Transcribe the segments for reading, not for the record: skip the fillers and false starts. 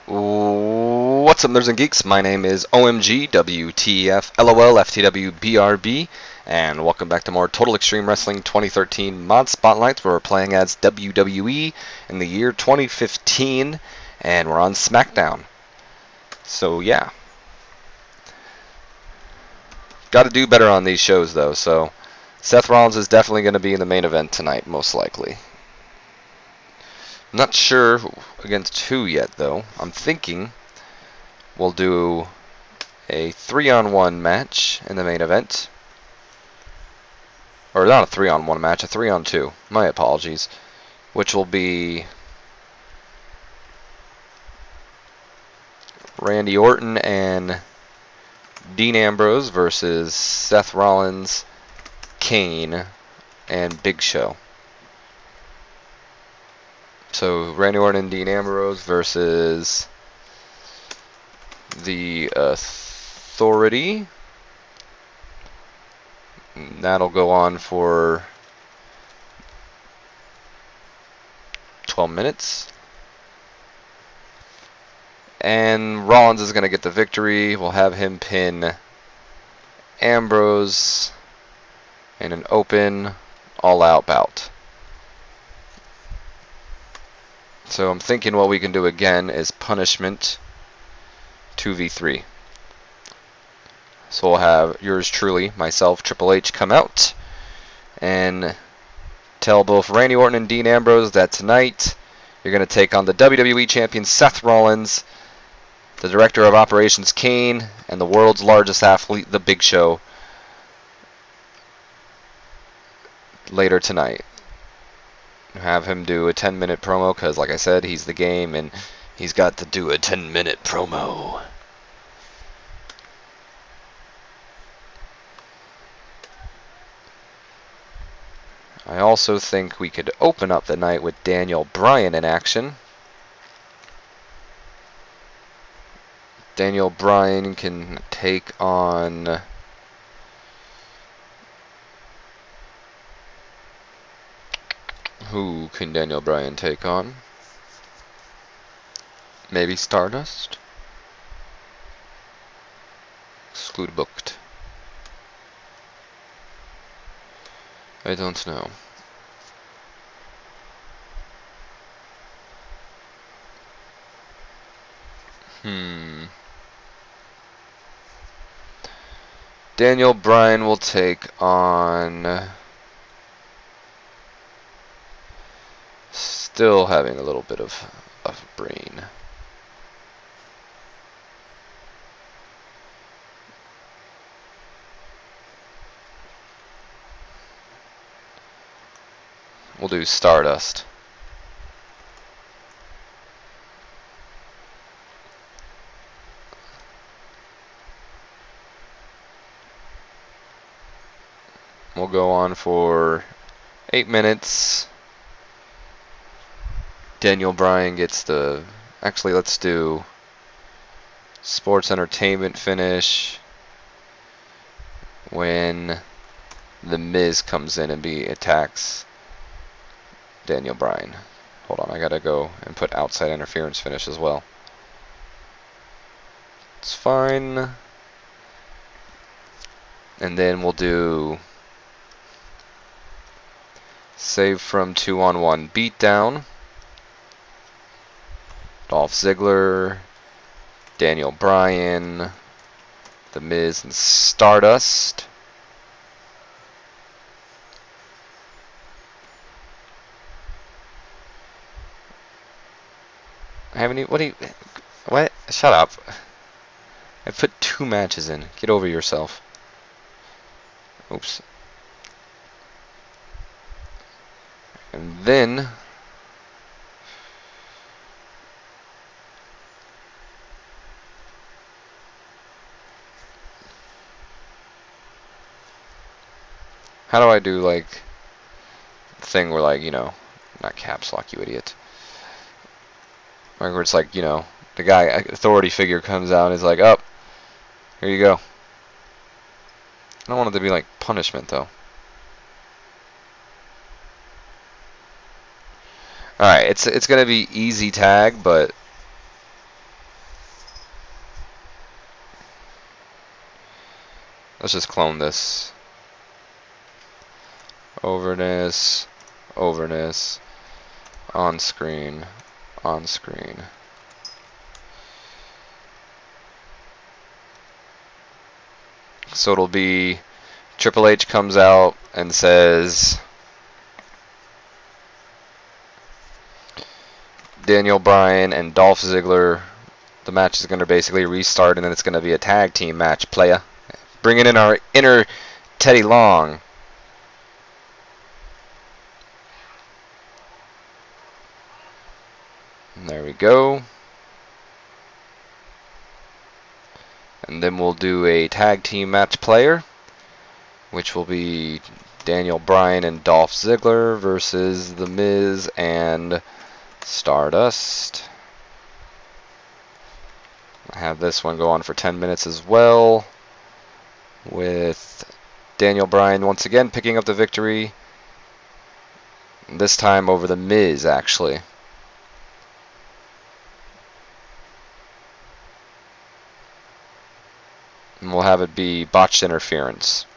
What's up, nerds and geeks? My name is OMG, WTF, LOL, FTW, BRB, and welcome back to more Total Extreme Wrestling 2013 Mod Spotlights, where we're playing as WWE in the year 2015, and we're on SmackDown. So, yeah. Got to do better on these shows, though, so Seth Rollins is definitely going to be in the main event tonight, most likely. I'm not sure against who yet, though. I'm thinking we'll do a 3-on-1 match in the main event. Or not a 3-on-1 match, a 3-on-2. My apologies. Which will be Randy Orton and Dean Ambrose versus Seth Rollins, Kane, and Big Show. So Randy Orton and Dean Ambrose versus the Authority. That'll go on for 12 minutes. And Rollins is going to get the victory. We'll have him pin Ambrose in an open, all-out bout. So I'm thinking what we can do again is punishment 2v3. So we'll have yours truly, myself, Triple H, come out and tell both Randy Orton and Dean Ambrose that tonight you're going to take on the WWE Champion Seth Rollins, the Director of Operations Kane, and the world's largest athlete, the Big Show, later tonight. Have him do a 10-minute promo because, like I said, he's the game and he's got to do a 10-minute promo. I also think we could open up the night with Daniel Bryan in action. Daniel Bryan can take on who can Daniel Bryan take on? Maybe Stardust? Exclude booked. I don't know. Daniel Bryan will take on... Still having a little bit of brain. We'll do Stardust. We'll go on for 8 minutes. Daniel Bryan gets the... Actually, let's do sports entertainment finish when The Miz comes in and attacks Daniel Bryan. Hold on, I gotta go and put outside interference finish as well. It's fine. And then we'll do save from 2-on-1 beatdown. Dolph Ziggler, Daniel Bryan, The Miz, and Stardust. I haven't even, what? Shut up. I put 2 matches in. Get over yourself. Oops. And then how do I do, like, the thing where, like, you know, not caps lock, you idiot. Where it's like, you know, the guy, authority figure comes out and is like, oh, here you go. I don't want it to be like punishment, though. Alright, it's gonna be easy tag, but Let's just clone this. Overness, overness, on screen, on screen. So it'll be Triple H comes out and says Daniel Bryan and Dolph Ziggler, the match is going to basically restart, and then it's going to be a tag team match, playa. Bringing in our inner Teddy Long. And there we go. And then we'll do a tag team match player, which will be Daniel Bryan and Dolph Ziggler versus The Miz and Stardust. I have this one go on for 10 minutes as well, with Daniel Bryan once again picking up the victory, this time over The Miz, actually. And we'll have it be botched interference.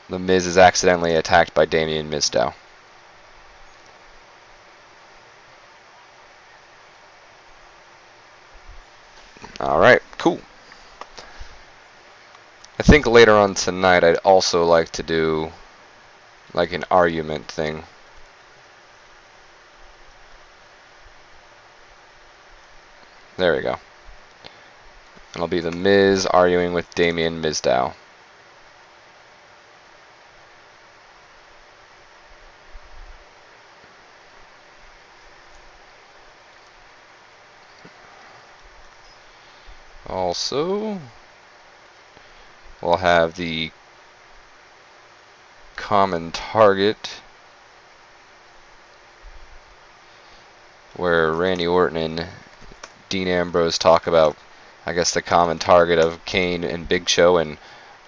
The Miz is accidentally attacked by Damien Mizdow. Alright, cool. I think later on tonight I'd also like to do like an argument thing. There we go. It'll be The Miz arguing with Damien Mizdow. Also, we'll have the common target where Randy Orton and Dean Ambrose talk about, I guess, the common target of Kane and Big Show, and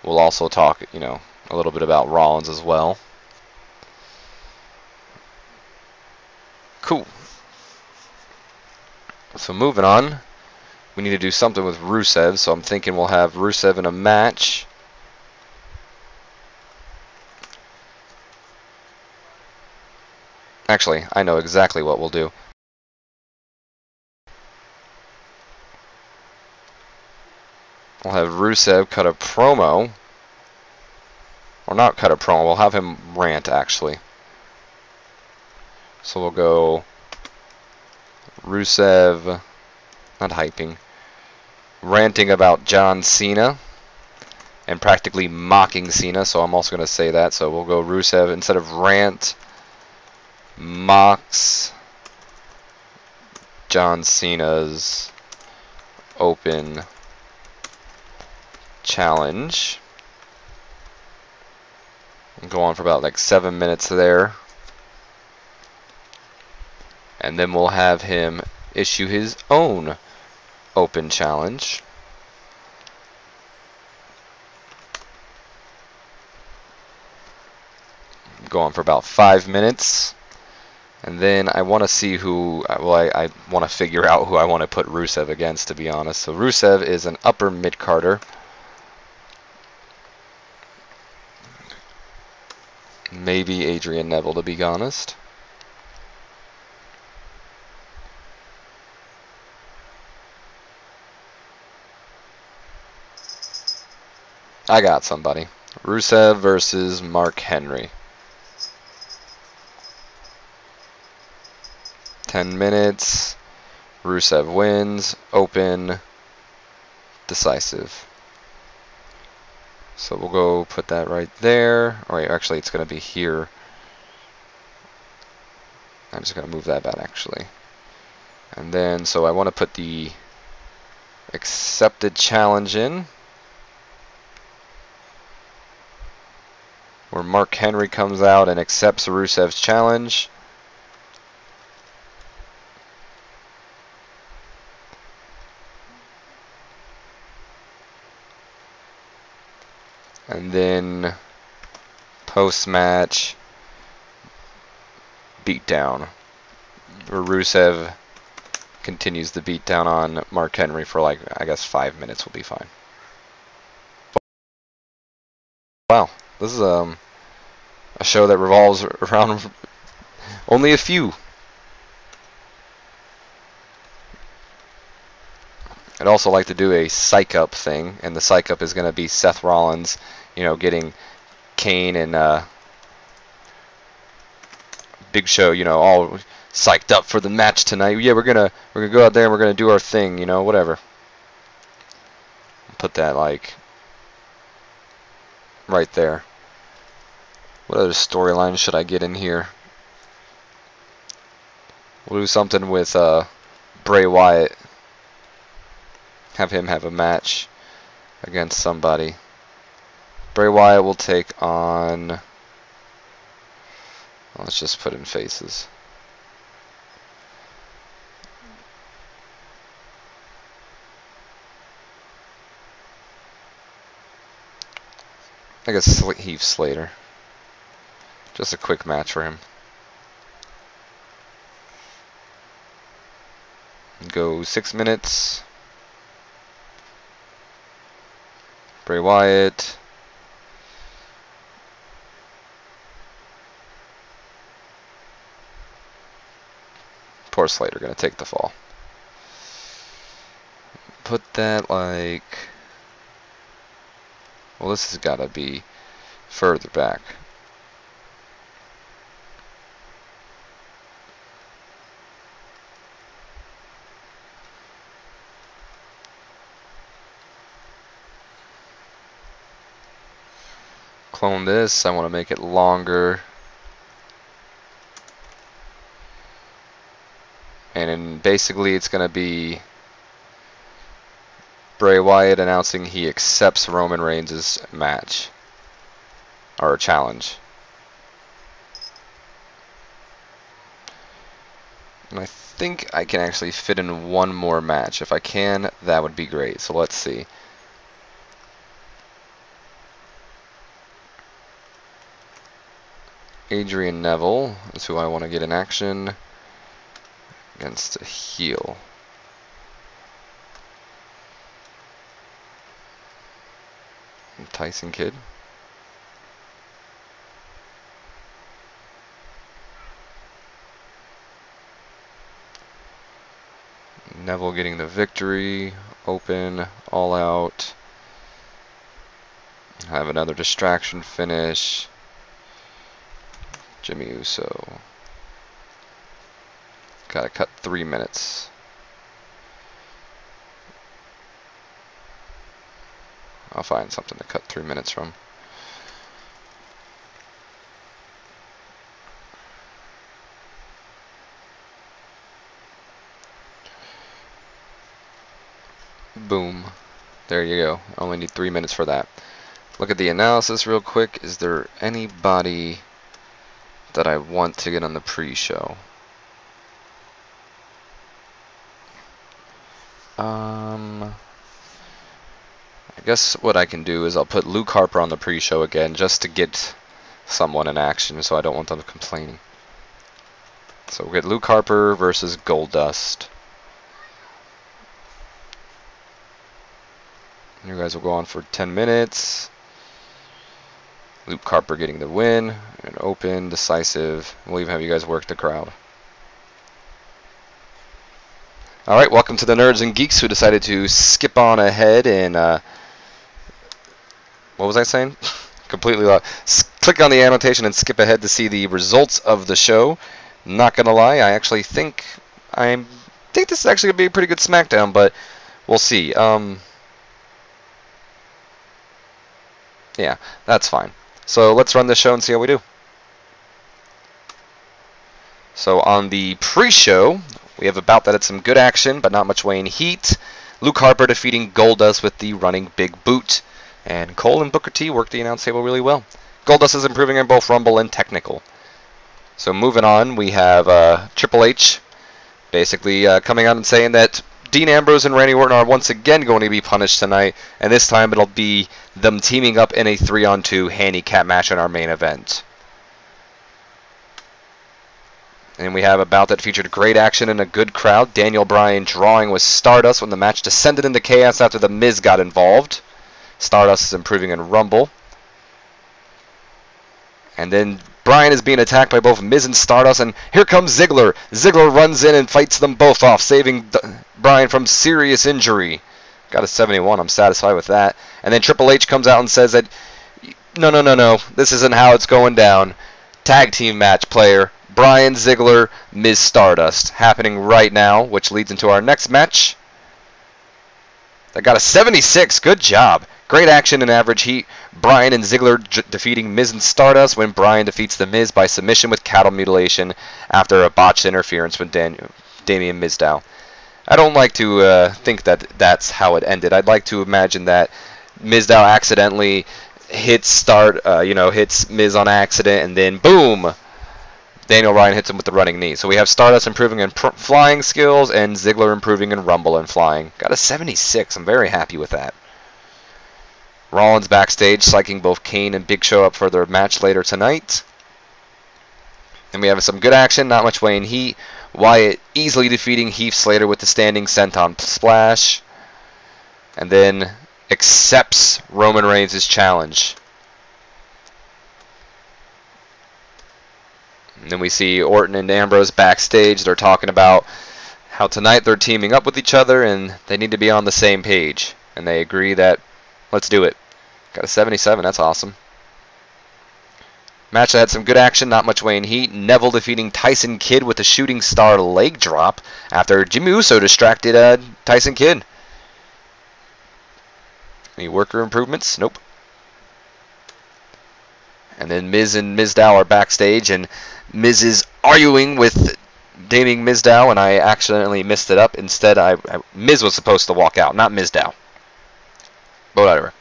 we'll also talk, you know, a little bit about Rollins as well. Cool. So moving on, we need to do something with Rusev, so I'm thinking we'll have Rusev in a match. Actually, I know exactly what we'll do. We'll have Rusev cut a promo. Or not cut a promo, we'll have him rant, actually. So we'll go Rusev, not hyping, ranting about John Cena and practically mocking Cena, so I'm also going to say that. So we'll go Rusev, instead of rant, mocks John Cena's open challenge. Go on for about like 7 minutes there. And then we'll have him issue his own open challenge. Go on for about 5 minutes. And then I want to see who, well, I want to figure out who I want to put Rusev against, to be honest. So Rusev is an upper mid-carder. Maybe Adrian Neville, to be honest. I got somebody. Rusev versus Mark Henry. 10 minutes. Rusev wins. Open. Decisive. So we'll go put that right there. Oh wait, actually it's going to be here. I'm just going to move that back, actually. And then, so I want to put the accepted challenge in, where Mark Henry comes out and accepts Rusev's challenge. And then post-match beatdown, where Rusev continues the beatdown on Mark Henry for, like, I guess 5 minutes will be fine. This is a show that revolves around only a few. I'd also like to do a psych up thing, and the psych up is going to be Seth Rollins, you know, getting Kane and Big Show, you know, all psyched up for the match tonight. Yeah, we're gonna go out there and we're gonna do our thing, you know, whatever. Put that like right there. What other storyline should I get in here? We'll do something with Bray Wyatt. Have him have a match against somebody. Bray Wyatt will take on... Let's just put in faces. I guess Heath Slater. Just a quick match for him. Go 6 minutes. Bray Wyatt. Poor Slater gonna take the fall. Put that like... Well, this has gotta be further back. Clone this. I want to make it longer. And then basically it's going to be Bray Wyatt announcing he accepts Roman Reigns' match. Or challenge. And I think I can actually fit in one more match. If I can, that would be great. So let's see. Adrian Neville is who I want to get in action against a heel. Tyson Kidd. Neville getting the victory. Open, all out. Have another distraction finish. Jimmy Uso. Gotta cut 3 minutes. I'll find something to cut 3 minutes from. Boom. There you go. I only need 3 minutes for that. Look at the analysis real quick. Is there anybody that I want to get on the pre-show? I guess what I can do is I'll put Luke Harper on the pre-show again just to get someone in action, so I don't want them complaining. So we'll get Luke Harper versus Goldust. You guys will go on for 10 minutes. Luke Harper getting the win. An open, decisive. We'll even have you guys work the crowd. Alright, welcome to the Nerds and Geeks who decided to skip on ahead and, what was I saying? Completely lost. Click on the annotation and skip ahead to see the results of the show. Not gonna lie, I actually think this is actually gonna be a pretty good SmackDown, but we'll see. Yeah, that's fine. So let's run the show and see how we do. So on the pre-show, we have a bout that had some good action, but not much weighing heat. Luke Harper defeating Goldust with the running big boot. And Cole and Booker T worked the announce table really well. Goldust is improving in both Rumble and Technical. So moving on, we have Triple H basically coming out and saying that Dean Ambrose and Randy Orton are once again going to be punished tonight, and this time it'll be them teaming up in a 3-on-2 handicap match in our main event. And we have a bout that featured great action and a good crowd. Daniel Bryan drawing with Stardust when the match descended into chaos after The Miz got involved. Stardust is improving in Rumble. And then Bryan is being attacked by both Miz and Stardust, and here comes Ziggler. Ziggler runs in and fights them both off, saving Bryan from serious injury. Got a 71. I'm satisfied with that. And then Triple H comes out and says that, no. This isn't how it's going down. Tag team match, player. Bryan, Ziggler, Miz, Stardust. Happening right now, which leads into our next match. That got a 76. Good job. Great action and average heat. Bryan and Ziggler defeating Miz and Stardust when Bryan defeats The Miz by submission with cattle mutilation after a botched interference with Damien Mizdow. I don't like to think that that's how it ended. I'd like to imagine that Mizdow accidentally hits Miz on accident, and then boom, Daniel Bryan hits him with the running knee. So we have Stardust improving in flying skills and Ziggler improving in Rumble and flying. Got a 76. I'm very happy with that. Rollins backstage, psyching both Kane and Big Show up for their match later tonight. And we have some good action, not much weighing heat. Wyatt easily defeating Heath Slater with the standing senton splash. And then accepts Roman Reigns' challenge. And then we see Orton and Ambrose backstage. They're talking about how tonight they're teaming up with each other and they need to be on the same page. And they agree that let's do it. Got a 77. That's awesome. Match that had some good action, not much weighing heat. Neville defeating Tyson Kidd with a shooting star leg drop after Jimmy Uso distracted Tyson Kidd. Any worker improvements? Nope. And then Miz and Mizdow are backstage, and Miz is arguing with Damien Mizdow, and I accidentally messed it up. Instead, Miz was supposed to walk out, not Mizdow. But whatever.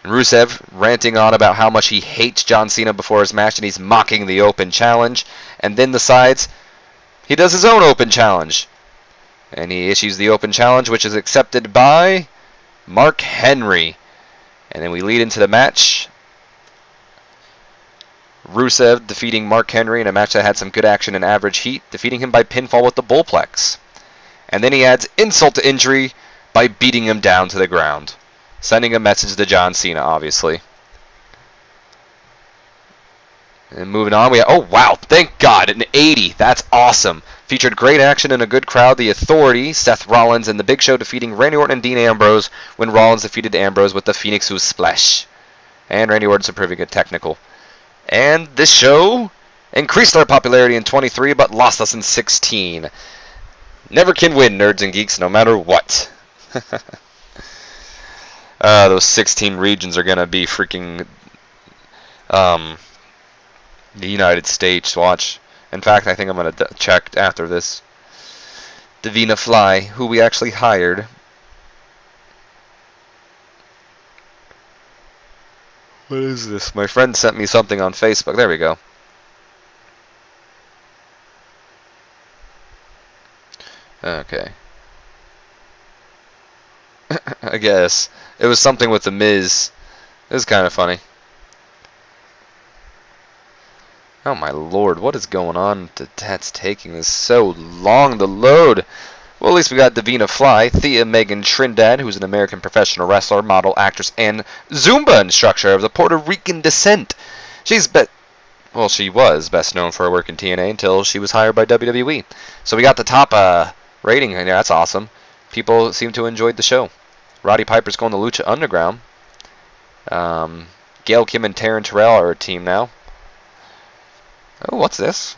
And Rusev ranting on about how much he hates John Cena before his match, and he's mocking the open challenge. And then decides he does his own open challenge. And he issues the open challenge, which is accepted by Mark Henry. And then we lead into the match. Rusev defeating Mark Henry in a match that had some good action and average heat, defeating him by pinfall with the bullplex. And then he adds insult to injury by beating him down to the ground. Sending a message to John Cena, obviously. And moving on, we have, oh wow, thank God, an 80. That's awesome. Featured great action and a good crowd. The Authority, Seth Rollins, and The Big Show defeating Randy Orton and Dean Ambrose when Rollins defeated Ambrose with the Phoenix Who Splash. And Randy Orton's improving a technical. And this show increased our popularity in 23, but lost us in 16. Never can win, nerds and geeks, no matter what. Those 16 regions are going to be freaking the United States. Watch. In fact, I think I'm going to check after this. Davina Fly, who we actually hired. What is this? My friend sent me something on Facebook. There we go. Okay. I guess. It was something with The Miz. It was kind of funny. Oh my lord, what is going on? That's taking this so long to load. Well, at least we got Davina Fly, Thea Megan Trinidad, who's an American professional wrestler, model, actress, and Zumba instructor of the Puerto Rican descent. She was best known for her work in TNA until she was hired by WWE. So we got the top rating here. That's awesome. People seem to enjoy the show. Roddy Piper's going to Lucha Underground. Gail Kim and Taryn Terrell are a team now. Oh, what's this?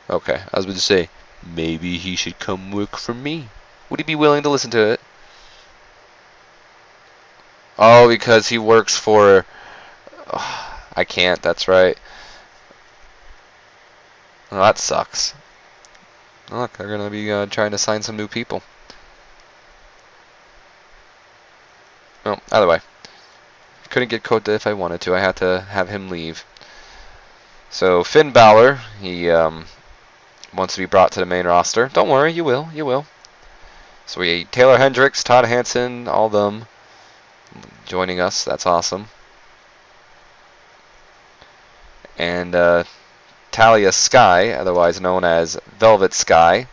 Okay, I was about to say, maybe he should come work for me. Would he be willing to listen to it? Oh, because he works for... Oh, I can't, that's right. Well, that sucks. Look, they're going to be trying to sign some new people. Well, either way. Couldn't get Kota if I wanted to. I had to have him leave. So, Finn Balor, he wants to be brought to the main roster. Don't worry, you will. You will. So we Taylor Hendricks, Todd Hansen, all them joining us. That's awesome. And Talia Sky, otherwise known as Velvet Sky,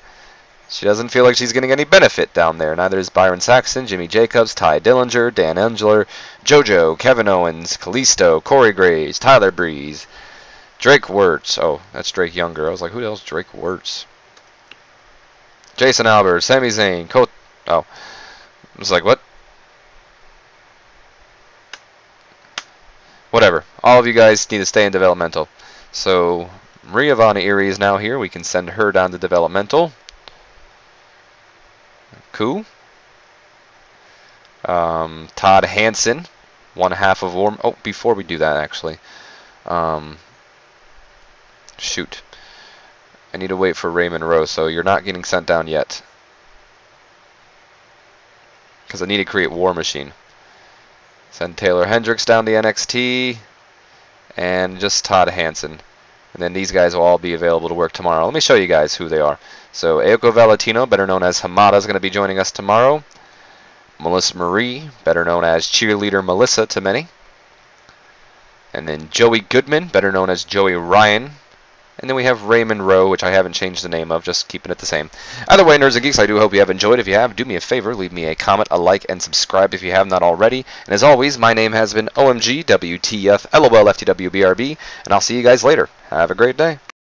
She doesn't feel like she's getting any benefit down there. Neither is Byron Saxton, Jimmy Jacobs, Ty Dillinger, Dan Engler, JoJo, Kevin Owens, Kalisto, Corey Graves, Tyler Breeze, Drake Wirtz. Oh, that's Drake Younger. I was like, who the hell's Drake Wirtz? Jason Albert, Sami Zayn, oh. I was like, what? Whatever. All of you guys need to stay in developmental. So, Maria Von Erie is now here. We can send her down to developmental. Cool. Todd Hansen, 1/2 of Warm. Oh, before we do that, actually. Shoot. I need to wait for Raymond Rowe, so you're not getting sent down yet. Because I need to create War Machine. Send Taylor Hendricks down to NXT. And just Todd Hansen. And then these guys will all be available to work tomorrow. Let me show you guys who they are. So Aoko Valentino, better known as Hamada, is going to be joining us tomorrow. Melissa Marie, better known as Cheerleader Melissa to many. And then Joey Goodman, better known as Joey Ryan. And then we have Raymond Rowe, which I haven't changed the name of, just keeping it the same. Either way, Nerds and Geeks, I do hope you have enjoyed. If you have, do me a favor, leave me a comment, a like, and subscribe if you have not already. And as always, my name has been OMG, WTF, LOL, FTW, BRB, and I'll see you guys later. Have a great day.